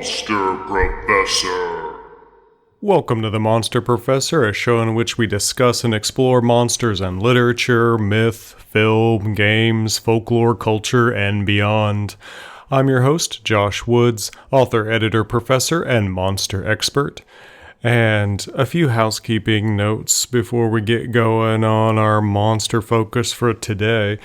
Monster Professor. Welcome to the Monster Professor, a show in which we discuss and explore monsters in literature, myth, film, games, folklore, culture, and beyond. I'm your host, Josh Woods, author, editor, professor, and monster expert. And a few housekeeping notes before we get going on our monster focus for today.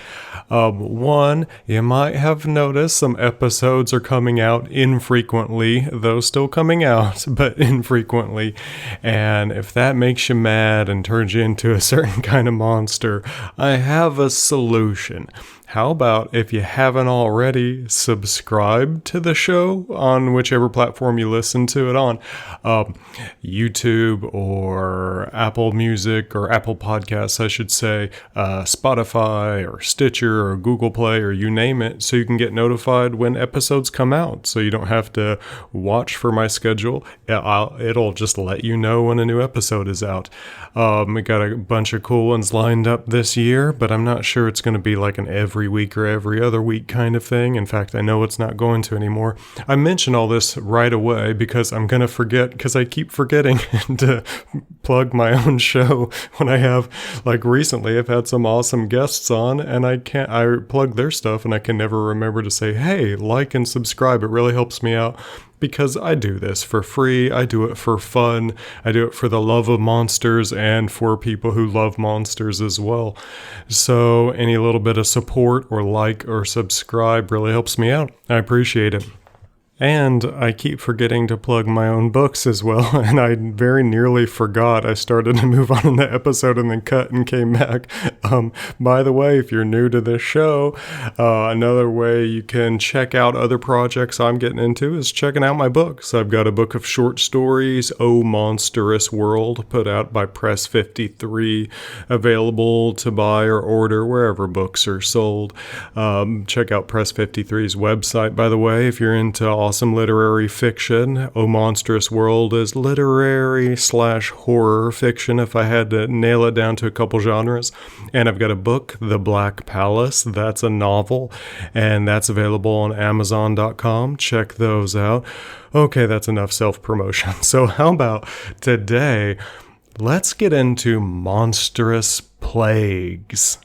One, you might have noticed some episodes are coming out infrequently, though still coming out, but infrequently. And if that makes you mad and turns you into a certain kind of monster, I have a solution. How about, if you haven't already, subscribe to the show on whichever platform you listen to it on, YouTube or Apple Music or Apple Podcasts, I should say, Spotify or Stitcher or Google Play or you name it, so you can get notified when episodes come out, so you don't have to watch for my schedule. It'll just let you know when a new episode is out. We got a bunch of cool ones lined up this year, but I'm not sure it's going to be like an every week or every other week kind of thing. In fact, I know it's not going to anymore. I mention all this right away because I'm going to forget, because I keep forgetting to plug my own show when I have, like recently, I've had some awesome guests on and I plug their stuff and I can never remember to say, hey, like and subscribe. It really helps me out. Because I do this for free, I do it for fun, I do it for the love of monsters and for people who love monsters as well. So any little bit of support or like or subscribe really helps me out. I appreciate it. And I keep forgetting to plug my own books as well, and I very nearly forgot. I started to move on in the episode and then cut and came back. By the way, if you're new to this show, another way you can check out other projects I'm getting into is checking out my books. I've got a book of short stories, Oh Monstrous World, put out by Press 53, available to buy or order wherever books are sold. Check out Press 53's website, by the way, if you're into awesome literary fiction. Oh Monstrous World is literary/horror fiction, if I had to nail it down to a couple genres. And I've got a book, The Black Palace. That's a novel, and that's available on Amazon.com. Check those out. Okay, that's enough self-promotion. So how about today, let's get into Monstrous Plagues.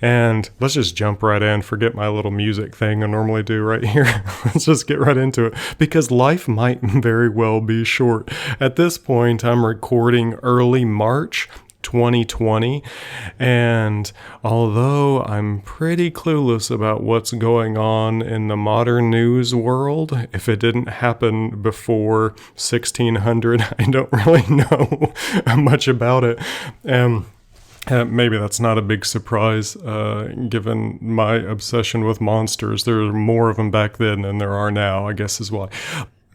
And let's just jump right in, forget my little music thing I normally do right here. Let's just get right into it, because life might very well be short. At this point, I'm recording early March 2020, and although I'm pretty clueless about what's going on in the modern news world, if it didn't happen before 1600, I don't really know much about it. Maybe that's not a big surprise, given my obsession with monsters. There were more of them back then than there are now, I guess is why.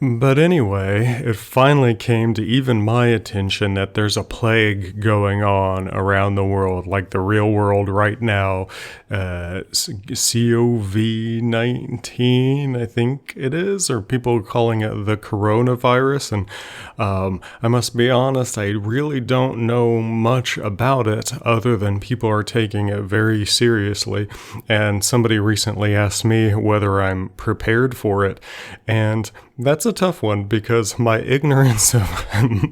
But anyway, it finally came to even my attention that there's a plague going on around the world, like the real world right now. COVID-19, I think it is, or people are calling it the coronavirus. And I must be honest, I really don't know much about it other than people are taking it very seriously. And somebody recently asked me whether I'm prepared for it. And that's a tough one, because my ignorance of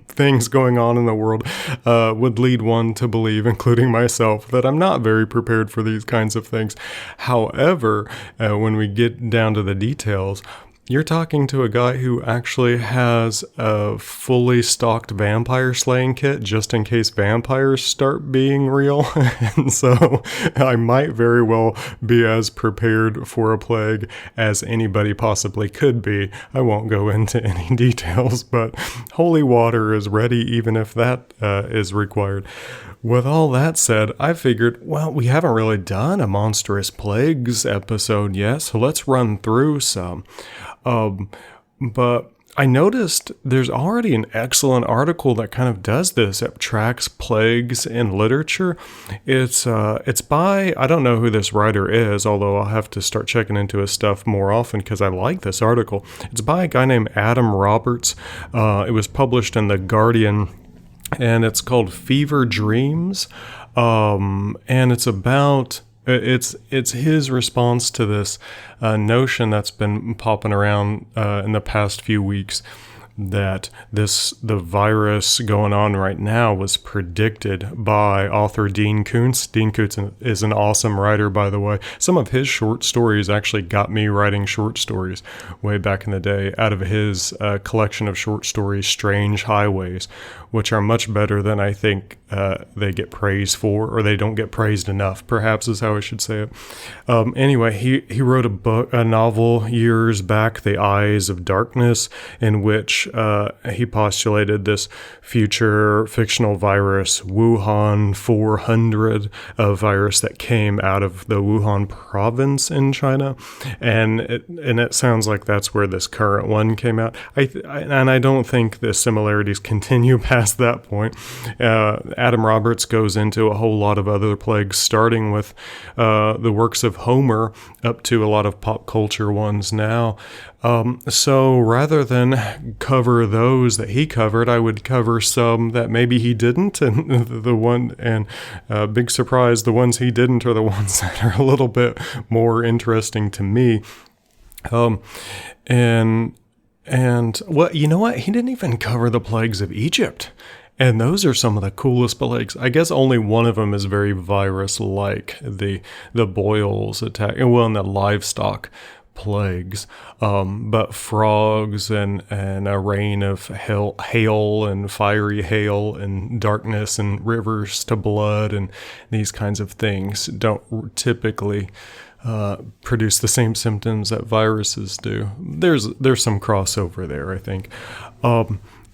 things going on in the world would lead one to believe, including myself, that I'm not very prepared for these kinds of things. However, when we get down to the details, you're talking to a guy who actually has a fully stocked vampire slaying kit just in case vampires start being real. And so I might very well be as prepared for a plague as anybody possibly could be. I won't go into any details, but holy water is ready even if that is required. With all that said, I figured, well, we haven't really done a Monstrous Plagues episode yet, so let's run through some. But I noticed there's already an excellent article that kind of does this. It tracks plagues in literature. It's by, I don't know who this writer is, although I'll have to start checking into his stuff more often because I like this article. It's by a guy named Adam Roberts. It was published in The Guardian, and it's called Fever Dreams. And it's about It's his response to this notion that's been popping around in the past few weeks that the virus going on right now was predicted by author Dean Koontz. Dean Koontz is an awesome writer, by the way. Some of his short stories actually got me writing short stories way back in the day out of his collection of short stories, Strange Highways, which are much better than I think they get praised for, or they don't get praised enough, perhaps is how I should say it. Anyway, he wrote a novel years back, The Eyes of Darkness, in which he postulated this future fictional virus, Wuhan 400, a virus that came out of the Wuhan province in China, and it sounds like that's where this current one came out. And I don't think the similarities continue past that point. Adam Roberts goes into a whole lot of other plagues, starting with the works of Homer up to a lot of pop culture ones now. So rather than cover those that he covered, I would cover some that maybe he didn't, and big surprise, the ones he didn't are the ones that are a little bit more interesting to me. And well, you know what? He didn't even cover the plagues of Egypt. And those are some of the coolest plagues. I guess only one of them is very virus-like, the boils attack, well, and the livestock plagues. But frogs and a rain of hail and fiery hail and darkness and rivers to blood and these kinds of things don't typically produce the same symptoms that viruses do. There's some crossover there, I think.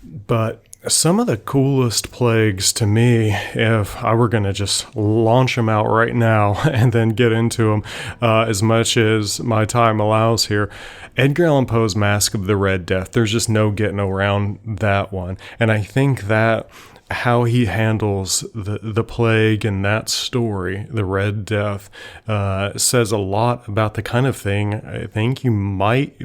But some of the coolest plagues to me, if I were going to just launch them out right now and then get into them as much as my time allows here, Edgar Allan Poe's Masque of the Red Death, there's just no getting around that one. And I think that how he handles the plague in that story, the Red Death, says a lot about the kind of thing I think you might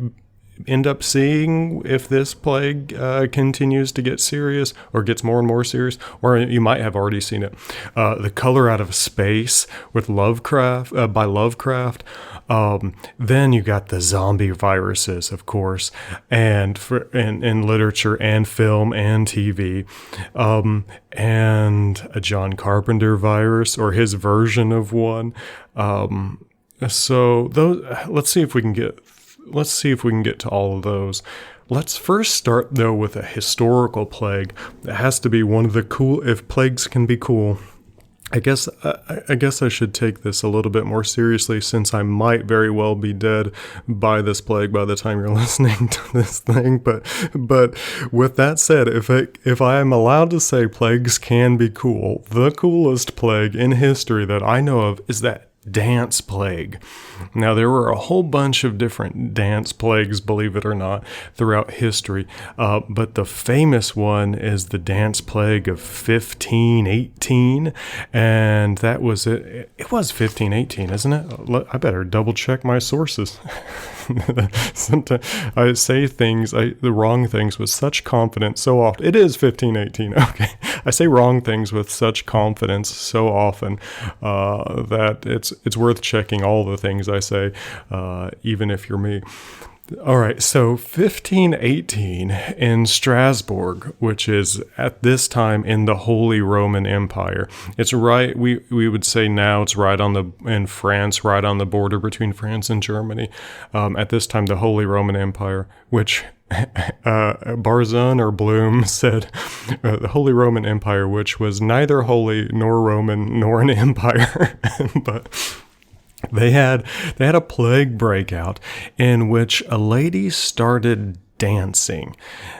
end up seeing if this plague continues to get serious or gets more and more serious, or you might have already seen it. The Color Out of Space with Lovecraft, by Lovecraft. Then you got the zombie viruses, of course, and in literature and film and TV, and a John Carpenter virus or his version of one. So those, let's see if we can get to all of those. Let's first start, though, with a historical plague. It has to be one of the cool, if plagues can be cool. I guess I should take this a little bit more seriously, since I might very well be dead by this plague by the time you're listening to this thing. But with that said, if I am allowed to say plagues can be cool, the coolest plague in history that I know of is that dance plague. Now, there were a whole bunch of different dance plagues, believe it or not, throughout history, but the famous one is the dance plague of 1518, and that was it. It was 1518, isn't it? I better double check my sources. Sometimes I say the wrong things with such confidence so often. It is 1518. Okay, I say wrong things with such confidence so often that it's worth checking all the things I say, even if you're me. All right, so 1518 in Strasbourg, which is at this time in the Holy Roman Empire. It's right, we would say now it's right in France, right on the border between France and Germany. At this time, the Holy Roman Empire, which Barzun or Bloom said, the Holy Roman Empire, which was neither holy nor Roman nor an empire, but they had a plague breakout in which a lady started dancing.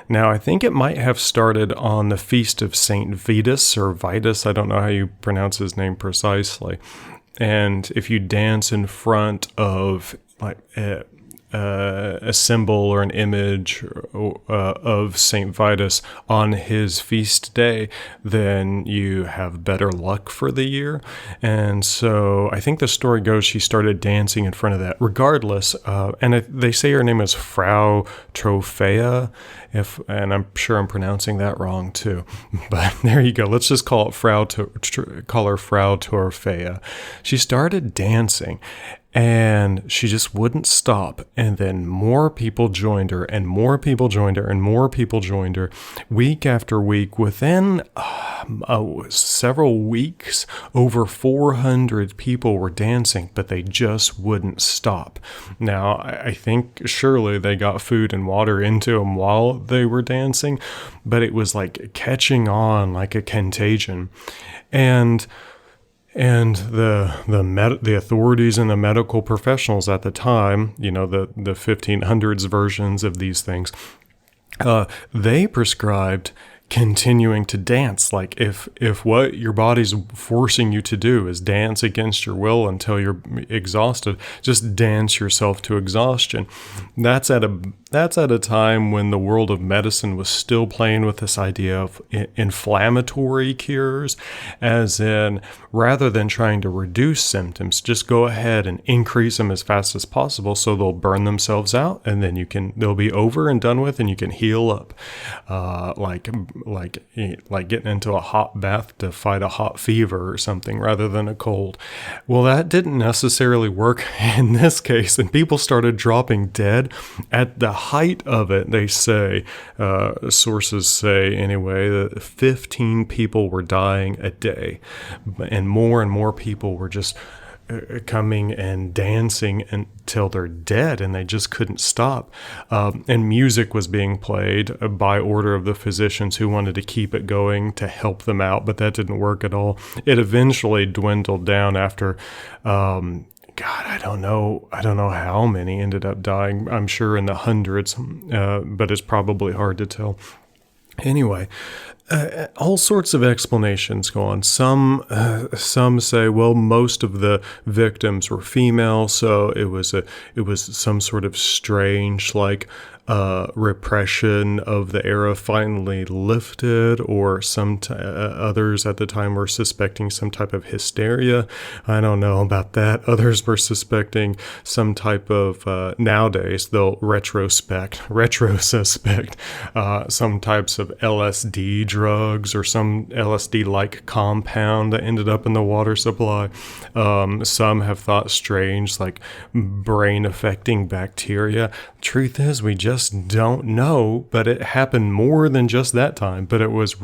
Now, I think it might have started on the feast of Saint Vitus or Vitus. I don't know how you pronounce his name precisely. And if you dance in front of a symbol or an image of Saint Vitus on his feast day, then you have better luck for the year. And so I think the story goes she started dancing in front of that. Regardless, they say her name is Frau Trophea, and I'm sure I'm pronouncing that wrong too. But there you go. Let's just call it call her Frau Trophea. She started dancing, and she just wouldn't stop. And then more people joined her, and more people joined her, and more people joined her. Week after week, within several weeks, over 400 people were dancing, but they just wouldn't stop. Now, I think surely they got food and water into them while they were dancing, but it was like catching on like a contagion. And the authorities and the medical professionals at the time, the 1500s versions of these things, they prescribed continuing to dance. Like if what your body's forcing you to do is dance against your will until you're exhausted, just dance yourself to exhaustion. That's at a time when the world of medicine was still playing with this idea of inflammatory cures, as in rather than trying to reduce symptoms, just go ahead and increase them as fast as possible so they'll burn themselves out, and then they'll be over and done with, and you can heal up. Like getting into a hot bath to fight a hot fever or something rather than a cold. Well, that didn't necessarily work in this case, and people started dropping dead. At the height of it, they say, sources say anyway, that 15 people were dying a day, and more people were just coming and dancing until they're dead, and they just couldn't stop. And music was being played by order of the physicians who wanted to keep it going to help them out, but that didn't work at all. It eventually dwindled down after, God, I don't know how many ended up dying. I'm sure in the hundreds, but it's probably hard to tell. Anyway, all sorts of explanations go on. Some say, well, most of the victims were female, so it was some sort of strange repression of the era finally lifted, or others at the time were suspecting some type of hysteria. I don't know about that. Others were suspecting some type of nowadays they'll retrosuspect some types of LSD drugs or some LSD-like compound that ended up in the water supply. Some have thought strange, like brain-affecting bacteria. Truth is, we just don't know, but it happened more than just that time. But it was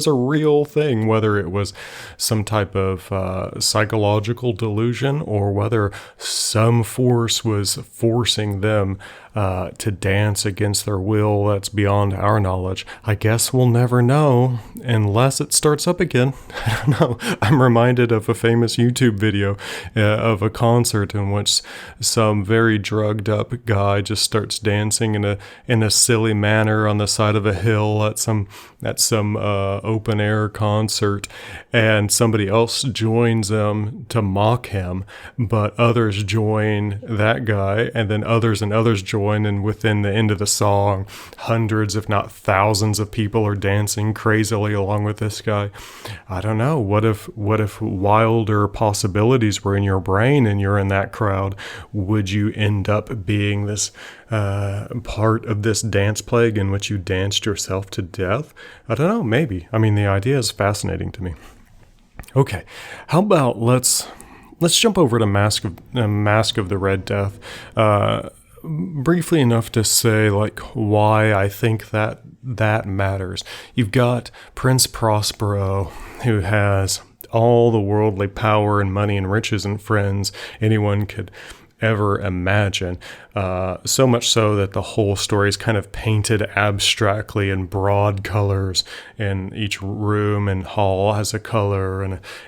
a real thing, whether it was some type of psychological delusion or whether some force was forcing them to dance against their will. That's beyond our knowledge. I guess we'll never know unless it starts up again. I don't know. I'm reminded of a famous YouTube video of a concert in which some very drugged up guy just starts dancing in a silly manner on the side of a hill at some open air concert, and somebody else joins them to mock him, but others join that guy, and then others and others join, and within the end of the song, hundreds if not thousands of people are dancing crazily along with this guy. I don't know. What if wilder possibilities were in your brain and you're in that crowd? Would you end up being this part of this dance plague in which you danced yourself to death? I don't know, maybe. I mean, the idea is fascinating to me. Okay, how about let's jump over to Mask of the Red Death. Briefly enough to say why I think that matters. You've got Prince Prospero, who has all the worldly power and money and riches and friends anyone could ever imagine. So much so that the whole story is kind of painted abstractly in broad colors, and each room and hall has a color,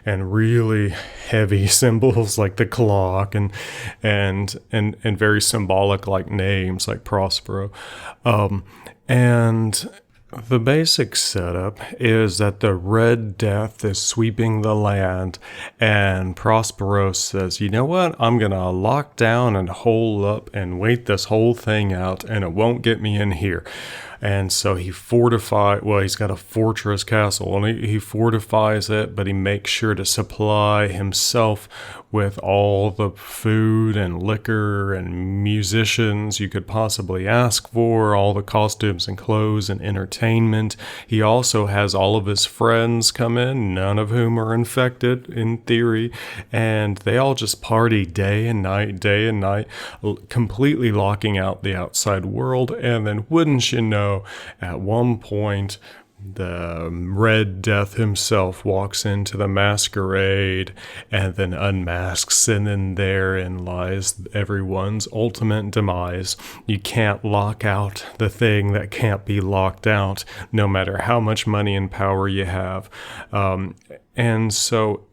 and really heavy symbols like the clock and very symbolic like names like Prospero. And The basic setup is that the Red Death is sweeping the land, and Prospero says, you know what, I'm going to lock down and hole up and wait this whole thing out, and it won't get me in here. And so he's got a fortress castle, and he fortifies it, but he makes sure to supply himself with all the food and liquor and musicians you could possibly ask for, all the costumes and clothes and entertainment. He also has all of his friends come in, none of whom are infected in theory, and they all just party day and night, completely locking out the outside world. And then wouldn't you know, at one point, the Red Death himself walks into the masquerade and then unmasks, and then therein lies everyone's ultimate demise. You can't lock out the thing that can't be locked out, no matter how much money and power you have. And so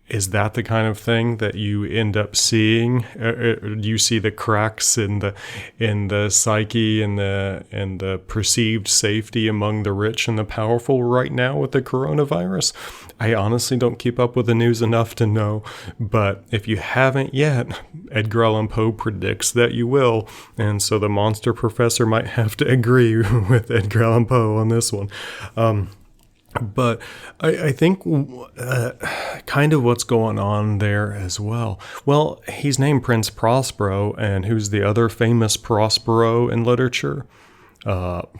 is that the kind of thing that you end up seeing? You see the cracks in the psyche and the perceived safety among the rich and the powerful right now with the coronavirus? I honestly don't keep up with the news enough to know, but if you haven't yet, Edgar Allan Poe predicts that you will, and so the Monster Professor might have to agree with Edgar Allan Poe on this one. But I think kind of what's going on there as well. Well, he's named Prince Prospero, and who's the other famous Prospero in literature?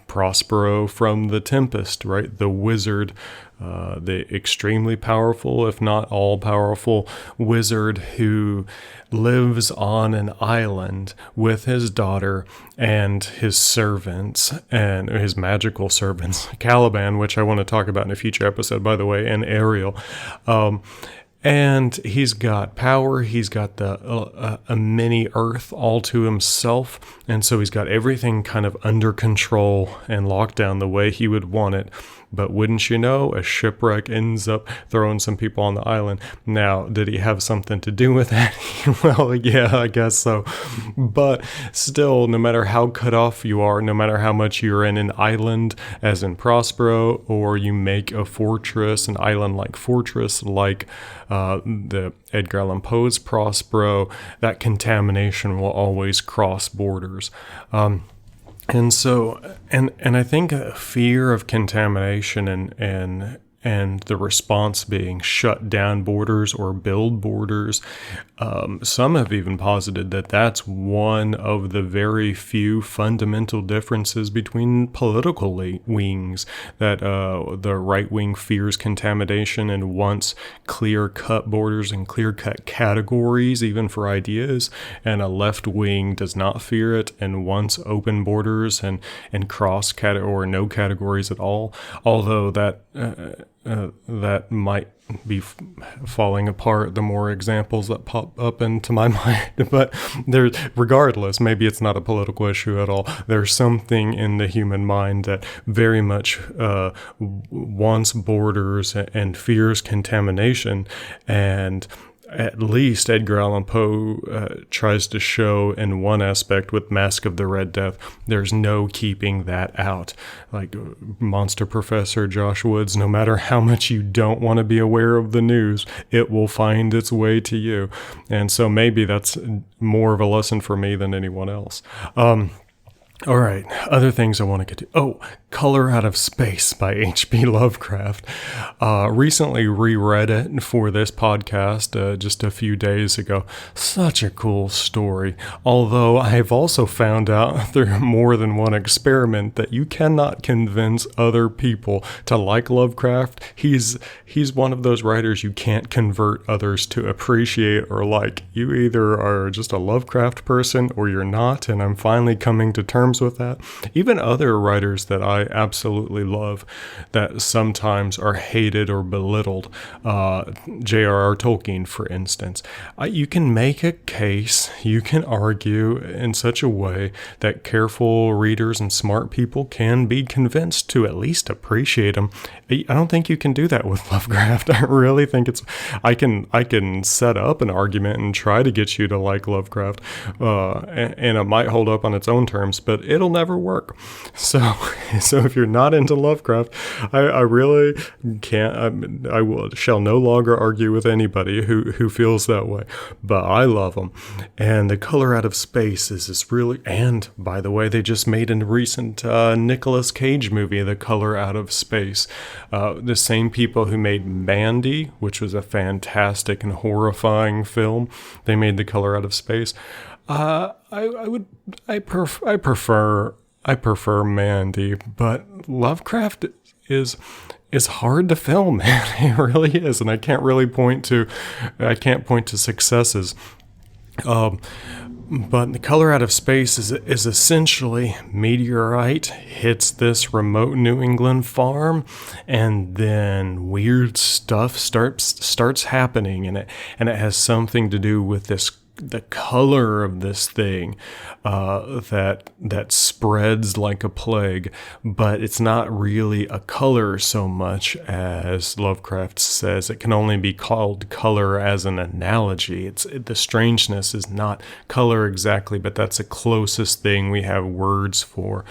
Prospero from The Tempest, right? The wizard, the extremely powerful, if not all-powerful wizard who lives on an island with his daughter and his servants, and his magical servants, Caliban, which I want to talk about in a future episode, by the way, and Ariel. And he's got power, he's got a mini Earth all to himself, and so he's got everything kind of under control and locked down the way he would want it. But wouldn't you know, a shipwreck ends up throwing some people on the island. Now, did he have something to do with that? Well, yeah, I guess so. But still, no matter how cut off you are, no matter how much you're in an island, as in Prospero, or you make a fortress, an island-like fortress, like the Edgar Allan Poe's Prospero, that contamination will always cross borders. And so, and I think fear of contamination and the response being shut down borders or build borders, some have even posited that that's one of the very few fundamental differences between political wings, that the right wing fears contamination and wants clear-cut borders and clear-cut categories, even for ideas, and a left wing does not fear it and wants open borders and cross or no categories at all, although that might be falling apart the more examples that pop up into my mind. But regardless, maybe it's not a political issue at all. There's something in the human mind that very much wants borders and fears contamination. And at least Edgar Allan Poe tries to show in one aspect with Mask of the Red Death, there's no keeping that out. Like Monster Professor Josh Woods, no matter how much you don't want to be aware of the news, it will find its way to you. And so maybe that's more of a lesson for me than anyone else. All right, other things I want to get to. Oh, Color Out of Space by H.P. Lovecraft. Recently reread it for this podcast just a few days ago. Such a cool story. Although I've also found out through more than one experiment that you cannot convince other people to like Lovecraft. He's one of those writers you can't convert others to appreciate or like. You either are just a Lovecraft person or you're not, and I'm finally coming to terms with that. Even other writers that I absolutely love that sometimes are hated or belittled, J.R.R. Tolkien, for instance. You can make a case, you can argue in such a way that careful readers and smart people can be convinced to at least appreciate him. I don't think you can do that with Lovecraft. I really think I can set up an argument and try to get you to like Lovecraft, and it might hold up on its own terms, but it'll never work. So So if you're not into Lovecraft, I really can't. Shall no longer argue with anybody who feels that way. But I love them. And The Color Out of Space is this really. And by the way, they just made a recent Nicolas Cage movie, The Color Out of Space. The same people who made Mandy, which was a fantastic and horrifying film, they made The Color Out of Space. I prefer Mandy, but Lovecraft is hard to film, man. It really is, and I can't point to successes. But The Color Out of Space is essentially meteorite hits this remote New England farm, and then weird stuff starts happening in it, and it has something to do with the color of this thing that spreads like a plague, but it's not really a color so much as Lovecraft says. It can only be called color as an analogy. The strangeness is not color exactly, but that's the closest thing we have words for.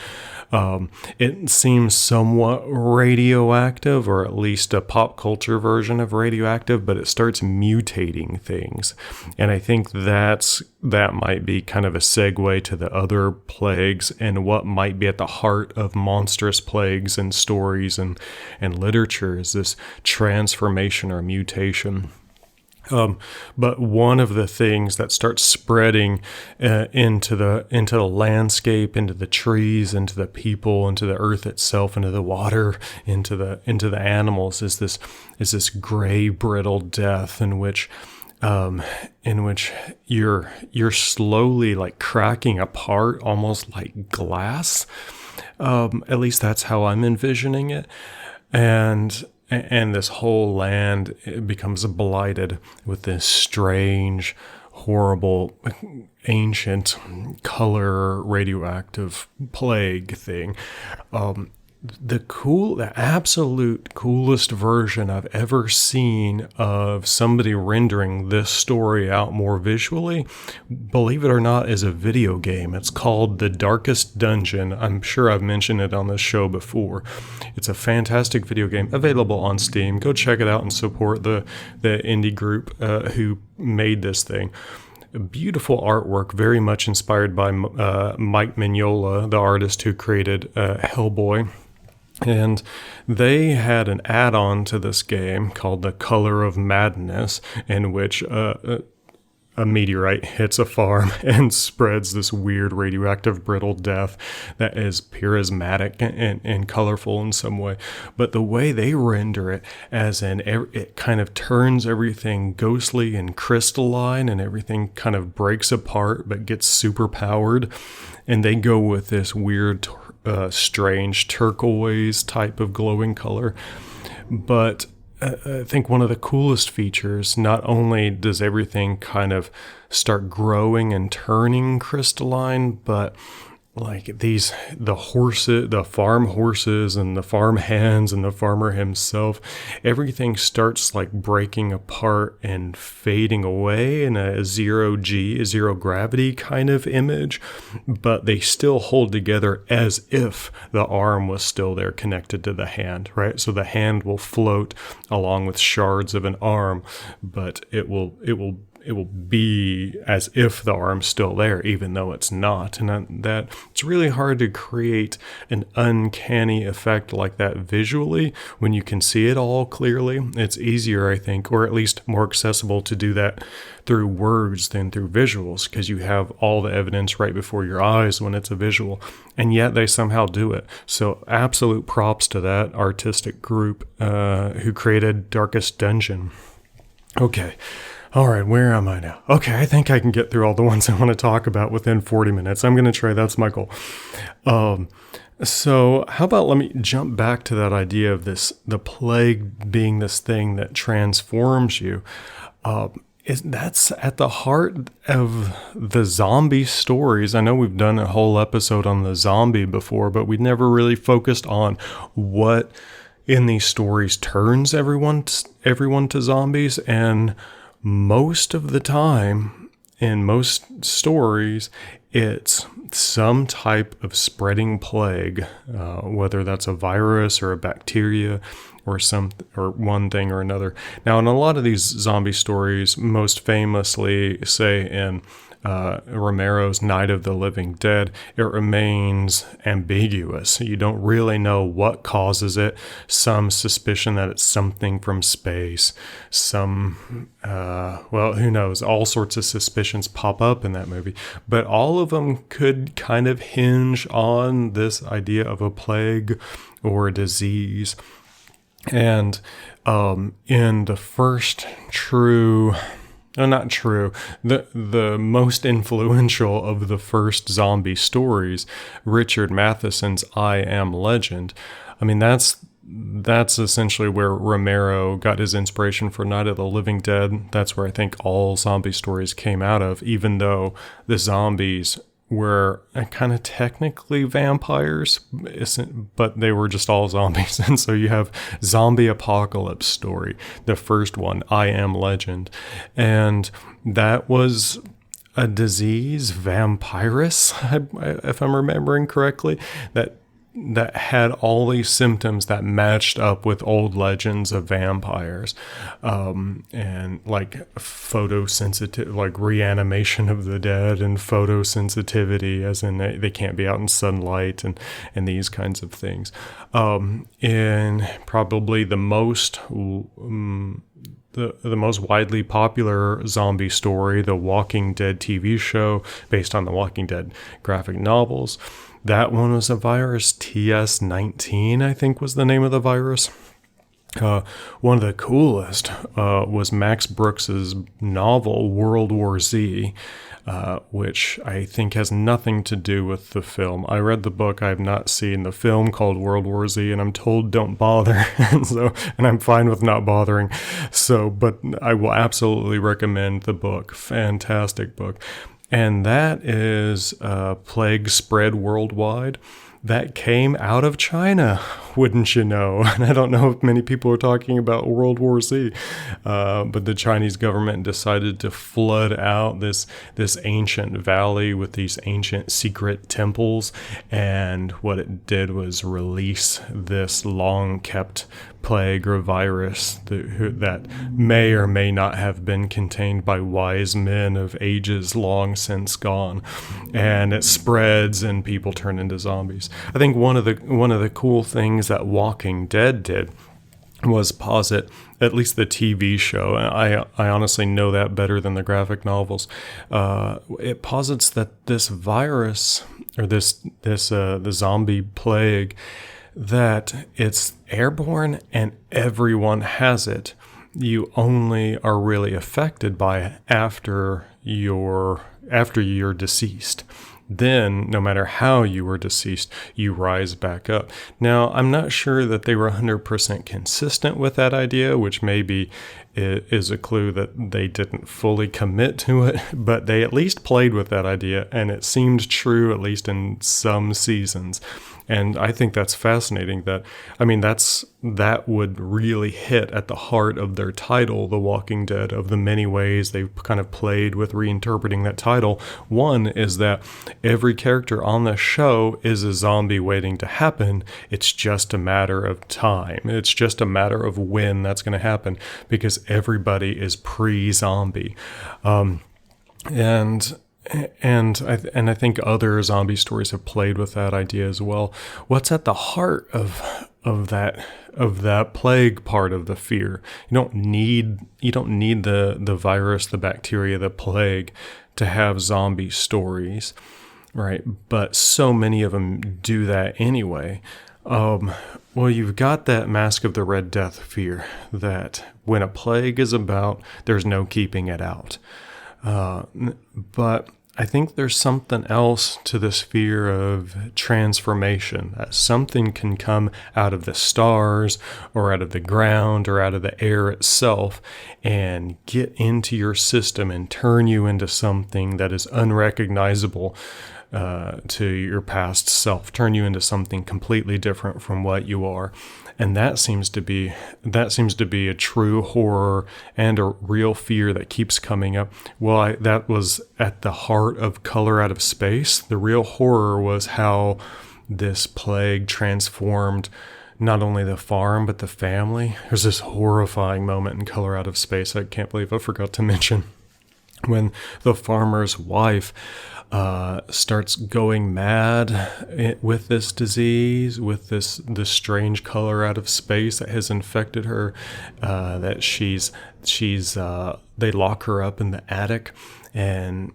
It seems somewhat radioactive, or at least a pop culture version of radioactive, but it starts mutating things. And I think that might be kind of a segue to the other plagues and what might be at the heart of monstrous plagues and stories and literature is this transformation or mutation. But one of the things that starts spreading into the landscape, into the trees, into the people, into the earth itself, into the water, into the animals is this gray, brittle death in which you're slowly like cracking apart, almost like glass. At least that's how I'm envisioning it, and this whole land, it becomes blighted with this strange, horrible, ancient, color radioactive plague thing. The absolute coolest version I've ever seen of somebody rendering this story out more visually, believe it or not, is a video game. It's called The Darkest Dungeon. I'm sure I've mentioned it on this show before. It's a fantastic video game available on Steam. Go check it out and support the indie group who made this thing. Beautiful artwork, very much inspired by Mike Mignola, the artist who created Hellboy. And they had an add-on to this game called The Color of Madness, in which a meteorite hits a farm and spreads this weird radioactive brittle death that is charismatic and colorful in some way. But the way they render it, it kind of turns everything ghostly and crystalline, and everything kind of breaks apart but gets super powered. And they go with this weird strange turquoise type of glowing color. But I think one of the coolest features, not only does everything kind of start growing and turning crystalline, but like the farm horses and the farm hands and the farmer himself, everything starts like breaking apart and fading away in a zero gravity kind of image, but they still hold together as if the arm was still there connected to the hand, right? So the hand will float along with shards of an arm, but it will be as if the arm's still there, even though it's not. And that it's really hard to create an uncanny effect like that visually when you can see it all clearly. It's easier, I think, or at least more accessible to do that through words than through visuals, because you have all the evidence right before your eyes when it's a visual, and yet they somehow do it. So absolute props to that artistic group who created Darkest Dungeon. Okay. All right, where am I now? Okay, I think I can get through all the ones I want to talk about within 40 minutes. I'm going to try. That's my goal. So how about let me jump back to that idea of the plague being this thing that transforms you. That's at the heart of the zombie stories. I know we've done a whole episode on the zombie before, but we've never really focused on what in these stories turns everyone to zombies. And most of the time, in most stories, it's some type of spreading plague, whether that's a virus or a bacteria or one thing or another. Now, in a lot of these zombie stories, most famously, say in Romero's Night of the Living Dead, it remains ambiguous. You don't really know what causes it. Some suspicion that it's something from space. Who knows? All sorts of suspicions pop up in that movie. But all of them could kind of hinge on this idea of a plague or a disease. And in the first the most influential of the first zombie stories, Richard Matheson's I Am Legend. I mean, that's essentially where Romero got his inspiration for Night of the Living Dead. That's where I think all zombie stories came out of, even though the zombies were kind of technically vampires, but they were just all zombies. And so you have Zombie Apocalypse Story, the first one, I Am Legend. And that was a disease, vampirus, if I'm remembering correctly, that had all these symptoms that matched up with old legends of vampires, and like photosensitive, like reanimation of the dead, and photosensitivity, as in they can't be out in sunlight, and these kinds of things. In probably the most widely popular zombie story, the Walking Dead TV show, based on the Walking Dead graphic novels. That one was a virus, TS19, I think was the name of the virus. One of the coolest was Max Brooks's novel, World War Z, which I think has nothing to do with the film. I read the book. I have not seen the film called World War Z, and I'm told don't bother. and I'm fine with not bothering. But I will absolutely recommend the book. Fantastic book. And that is plague spread worldwide. That came out of China, wouldn't you know? And I don't know if many people are talking about World War Z, but the Chinese government decided to flood out this ancient valley with these ancient secret temples, and what it did was release this long-kept plague or virus that may or may not have been contained by wise men of ages long since gone, and it spreads and people turn into zombies. I think one of the cool things that Walking Dead did was posit, at least the TV show, and I honestly know that better than the graphic novels. It posits that this virus or the zombie plague, that it's airborne and everyone has it. You only are really affected by it after you're deceased. Then, no matter how you were deceased, you rise back up. Now, I'm not sure that they were 100% consistent with that idea, which maybe is a clue that they didn't fully commit to it, but they at least played with that idea, and it seemed true, at least in some seasons. And I think that's fascinating. That would really hit at the heart of their title, The Walking Dead, of the many ways they've kind of played with reinterpreting that title. One is that every character on the show is a zombie waiting to happen. It's just a matter of time. It's just a matter of when that's going to happen, because everybody is pre-zombie. And I think other zombie stories have played with that idea as well. What's at the heart of that plague part of the fear? You don't need the virus, the bacteria, the plague to have zombie stories, right? But so many of them do that anyway. Well, you've got that Mask of the Red Death fear, that when a plague is about, there's no keeping it out. But I think there's something else to this fear of transformation, that something can come out of the stars or out of the ground or out of the air itself and get into your system and turn you into something that is unrecognizable to your past self, turn you into something completely different from what you are. And that seems to be a true horror and a real fear that keeps coming up. Well, that was at the heart of Color Out of Space. The real horror was how this plague transformed not only the farm, but the family. There's this horrifying moment in Color Out of Space I can't believe I forgot to mention, when the farmer's wife starts going mad with this disease, with this strange color out of space that has infected her, that they lock her up in the attic, and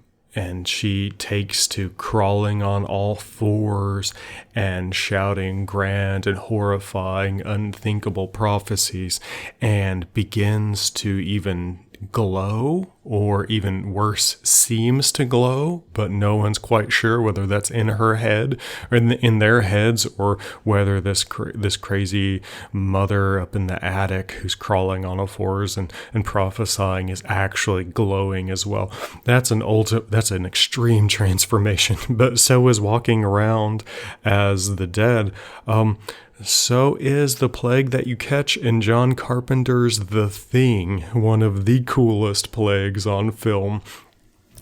she takes to crawling on all fours and shouting grand and horrifying, unthinkable prophecies, and begins to even glow, or even worse, seems to glow, but no one's quite sure whether that's in her head or in their heads, or whether this crazy mother up in the attic who's crawling on all fours and prophesying is actually glowing as well. That's an extreme transformation, but so is walking around as the dead. So is the plague that you catch in John Carpenter's The Thing, one of the coolest plagues on film,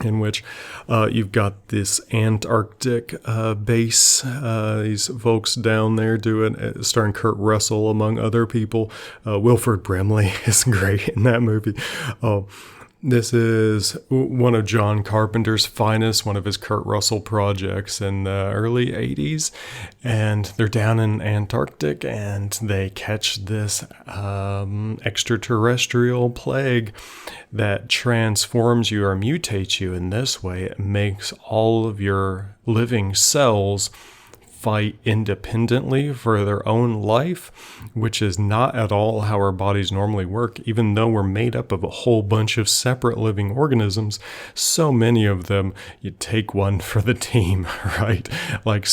in which you've got this Antarctic base, these folks down there starring Kurt Russell among other people. Wilford Brimley is great in that movie. This is one of John Carpenter's finest, one of his Kurt Russell projects in the early 80s. And they're down in Antarctic, and they catch this extraterrestrial plague that transforms you or mutates you in this way. It makes all of your living cells fight independently for their own life, which is not at all how our bodies normally work. Even though we're made up of a whole bunch of separate living organisms, so many of them, you take one for the team, right? Like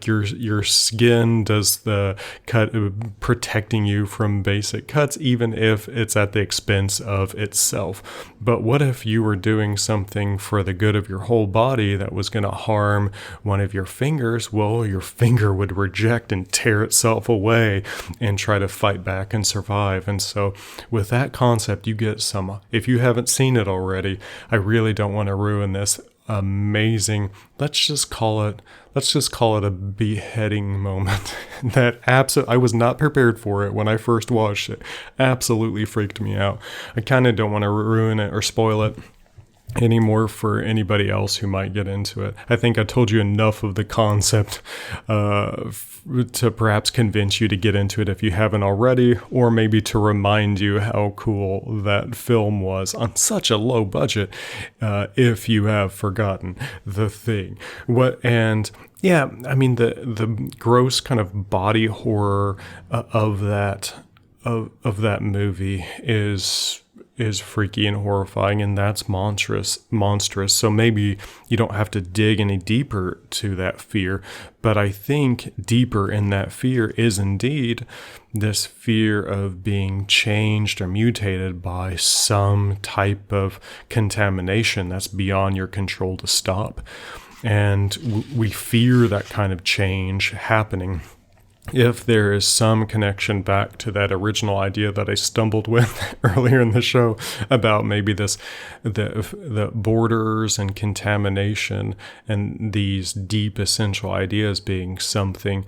your skin does the cut, protecting you from basic cuts, even if it's at the expense of itself. But what if you were doing something for the good of your whole body that was going to harm one of your fingers? Well, your finger would reject and tear itself away and try to fight back and survive. And so with that concept, you get some, if you haven't seen it already, I really don't want to ruin this amazing, let's just call it a beheading moment that I was not prepared for it when I first watched it. Absolutely freaked me out. I kind of don't want to ruin it or spoil it anymore for anybody else who might get into it. I think I told you enough of the concept to perhaps convince you to get into it if you haven't already, or maybe to remind you how cool that film was on such a low budget, if you have forgotten The Thing. Yeah, I mean, the gross kind of body horror of that movie is freaky and horrifying, and that's monstrous. So maybe you don't have to dig any deeper to that fear, but I think deeper in that fear is indeed this fear of being changed or mutated by some type of contamination that's beyond your control to stop. And we fear that kind of change happening. If there is some connection back to that original idea that I stumbled with earlier in the show about maybe the borders and contamination and these deep essential ideas being something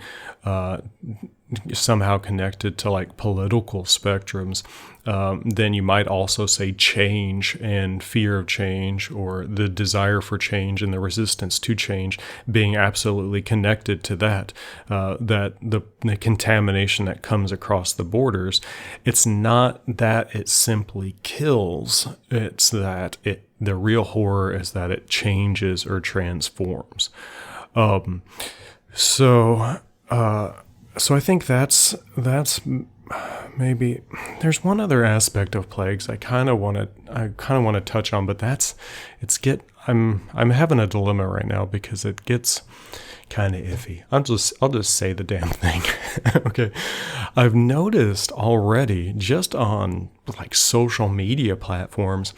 somehow connected to like political spectrums, then you might also say change and fear of change, or the desire for change and the resistance to change being absolutely connected to that the contamination that comes across the borders. It's not that it simply kills, it's that the real horror is that it changes or transforms. So I think that's maybe. There's one other aspect of plagues I kind of want to touch on, but I'm having a dilemma right now because it gets kind of iffy. I'll just say the damn thing. Okay. I've noticed already, just on like social media platforms,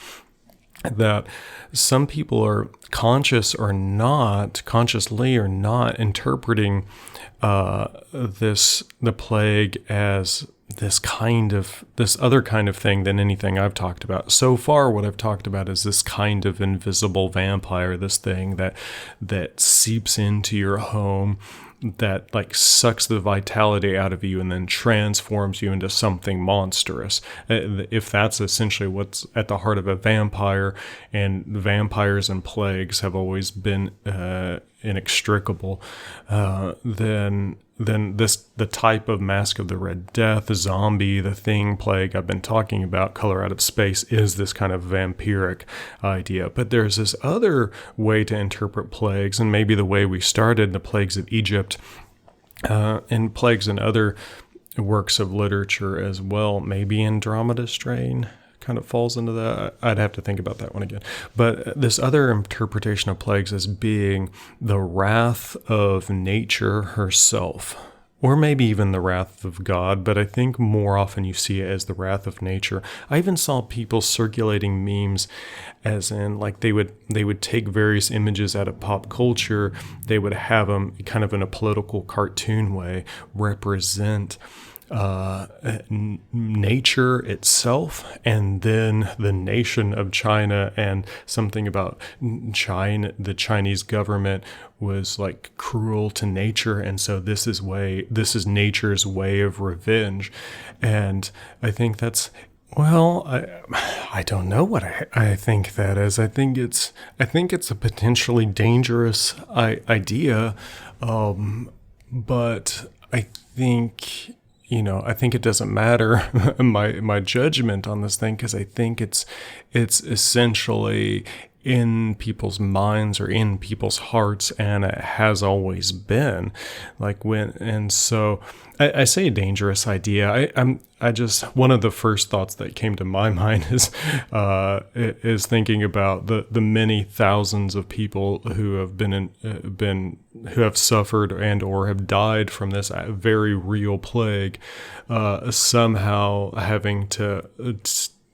that some people are consciously or not interpreting the plague as this other kind of thing than anything I've talked about. So far, what I've talked about is this kind of invisible vampire, this thing that seeps into your home, that like sucks the vitality out of you and then transforms you into something monstrous. If that's essentially what's at the heart of a vampire, and vampires and plagues have always been inextricable, then the type of Mask of the Red Death, zombie, the thing, plague I've been talking about, color out of space, is this kind of vampiric idea. But there's this other way to interpret plagues, and maybe the way we started, the plagues of Egypt, and plagues in other works of literature as well. Maybe Andromeda Strain kind of falls into that. I'd have to think about that one again. But this other interpretation of plagues as being the wrath of nature herself, or maybe even the wrath of God, but I think more often you see it as the wrath of nature. I even saw people circulating memes as in like they would take various images out of pop culture, they would have them kind of in a political cartoon way represent nature itself, and then the nation of China, and something about China, the Chinese government was like cruel to nature, and so this is nature's way of revenge. And I think that's, well, I don't know what I think that is. I think it's a potentially dangerous idea, but I think, I think it doesn't matter my judgment on this thing, because I think it's essentially in people's minds or in people's hearts, and it has always been. So I say a dangerous idea. I just, one of the first thoughts that came to my mind is thinking about the many thousands of people who have who have suffered and or have died from this very real plague, somehow having to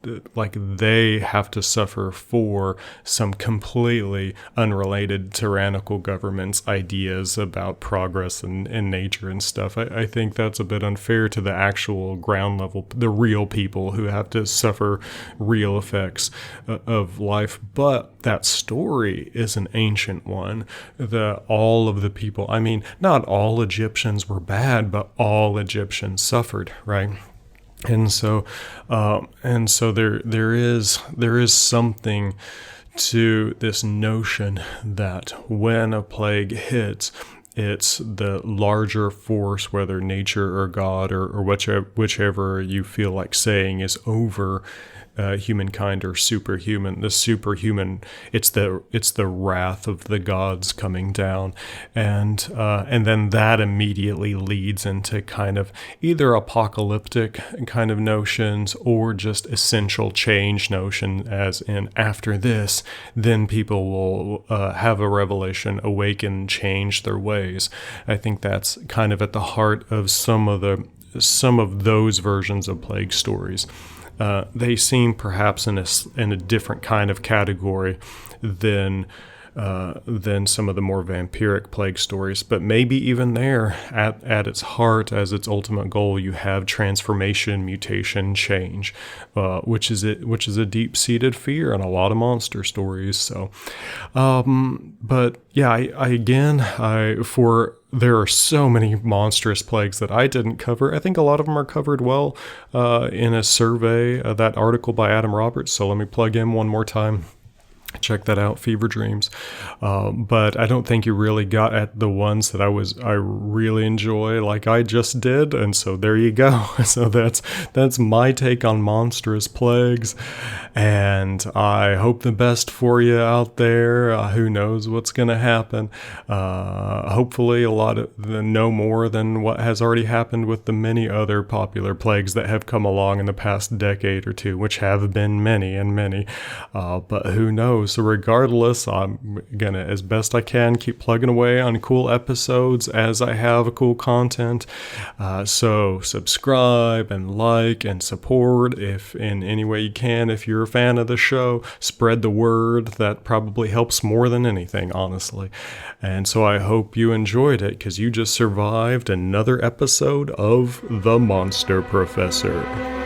they have to suffer for some completely unrelated tyrannical government's ideas about progress and nature and stuff. I think that's a bit unfair to the actual ground level, the real people who have to suffer real effects of life. But that story is an ancient one. All of the people, I mean, not all Egyptians were bad, but all Egyptians suffered, right? And so there is something to this notion that when a plague hits, it's the larger force, whether nature or God or whichever you feel like saying is over humankind or superhuman. The superhuman, it's the wrath of the gods coming down, and then that immediately leads into kind of either apocalyptic kind of notions or just essential change notion, as in after this, then people will have a revelation, awaken, change their ways. I think that's kind of at the heart of some of those versions of plague stories. They seem perhaps in a different kind of category than some of the more vampiric plague stories, but maybe even there, at its heart, as its ultimate goal, you have transformation, mutation, change, which is a deep-seated fear in a lot of monster stories. So, but yeah, there are so many monstrous plagues that I didn't cover. I think a lot of them are covered well in a survey, that article by Adam Roberts. So let me plug in one more time. Check that out, Fever Dreams. But I don't think you really got at the ones that I really enjoy, like I just did. And so there you go. So that's my take on Monstrous Plagues. And I hope the best for you out there. Who knows what's going to happen? Hopefully no more than what has already happened with the many other popular plagues that have come along in the past decade or two, which have been many and many. But who knows? show. So regardless, I'm gonna, as best I can, keep plugging away on cool episodes as I have cool content. So subscribe and like and support if in any way you can. If you're a fan of the show, spread the word. That probably helps more than anything, honestly. And so I hope you enjoyed it, because you just survived another episode of The Monster Professor.